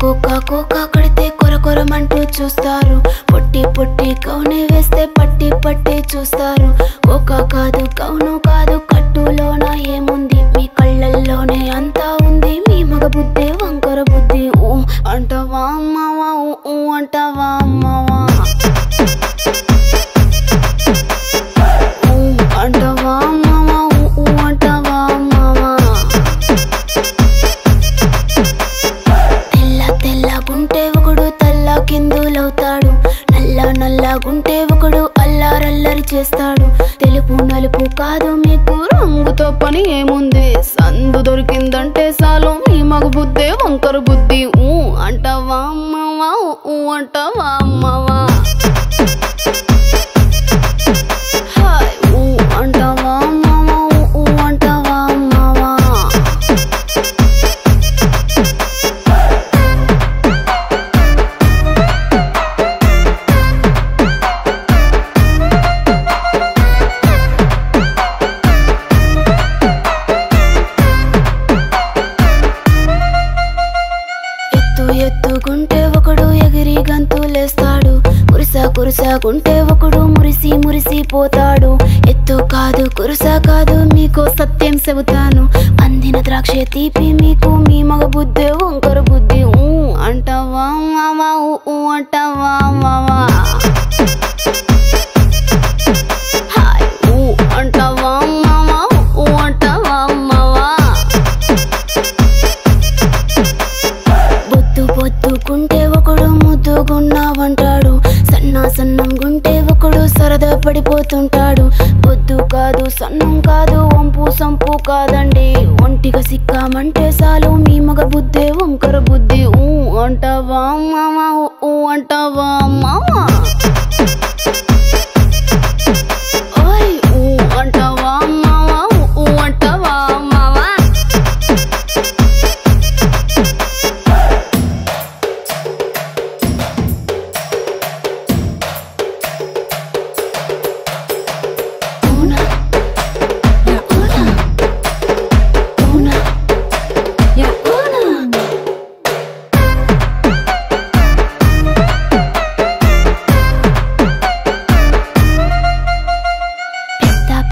Cocoa cocoa కడితే కొర కొరమంటూ చూస్తారు. పొట్టి పొట్టి కౌనే వేస్తే పట్టి పట్టి చూస్తారు. కోకా కాదు కౌను కాదు కట్టులోన ఏముంది, మీ కళ్ళల్లోనే అంతా ఉంది. మీ మగ బుద్ధి వంకర బుద్ధి. ఊ అంటావా అమ్మావా, ఊ అంటావా అమ్మావా, ఊ అంటావా అమ్మావా, ఊ అంటావా అమ్మావా. తెల్ల తెల్లగుంటే ఒకడు తల్ల కిందులవుతాడు, నల్ల నల్లగుంటే ఒకడు అల్లారల్లరి చేస్తాడు. తెలుపు నలుపు కాదు మీకు రంగుతో పని ఏముంది, సందు దొరికిందంటే చాలు మీ మగ బుద్ధే వంకర బుద్ధి. ఊ అంటావా అమ్మావా, ఊ అంటావా అమ్మావా, హాయ్ ఊ అంటావా అమ్మావా, ఊ అంటావా అమ్మావా. ఎత్తుకుంటే ఒకడు ఎగిరి గంతులేస్తాడు, కురుసాకుంటే ఒకడు మురిసి మురిసి పోతాడు. ఎత్తు కాదు కురుసా కాదు మీకు సత్యం చెబుతాను, అందిన ద్రాక్ష తీపి మీకు మీ మగ బుద్ధి వంకర బుద్ధి. ఊ అంటావా మావా, ఊ అంటావా మావా, హాయ్ ఊ అంటావా మావా, ఊ అంటావా మావా. పొద్దుకుంటే ఒకడు ముద్దుగున్నావంటాడు, సన్నం గుంటే ఒకడు సరదా పడిపోతుంటాడు. పొద్దు కాదు సన్నం కాదు వంపు సంపు కాదండి, ఒంటిగా సిక్కామంటే చాలు మీ మగ బుద్ధే వంకర బుద్ధి. ఊ అంటావా మావా, ఊ అంటావా మావా, ఓయ్ ఊ అంటావా మావా, ఊ అంటావా మావా.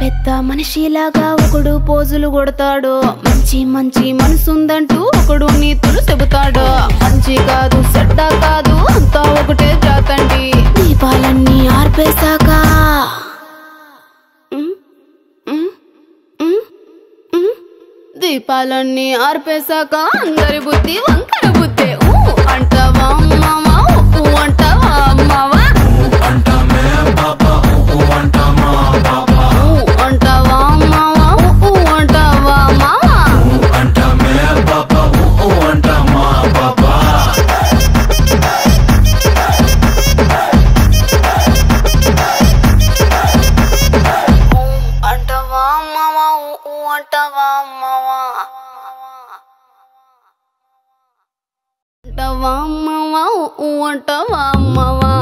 పెద్ద మనిషిలాగా ఒకడు పోజులు కొడతాడు, మంచి మంచి మనసుందంటూ ఒకడు నీతులు చెబుతాడు. మంచి కాదు చెడ్డ కాదు అంతా ఒకటే జాతండి, దీపాలన్నీ ఆర్పేశాక దీపాలన్నీ ఆర్పేశాక అందరి బుద్ధి వంకర బుద్ధి. ఊ అంటావా మావా, ఊ అంటావా మావా, అంటావా మావా, ఊ అంటావా మావా.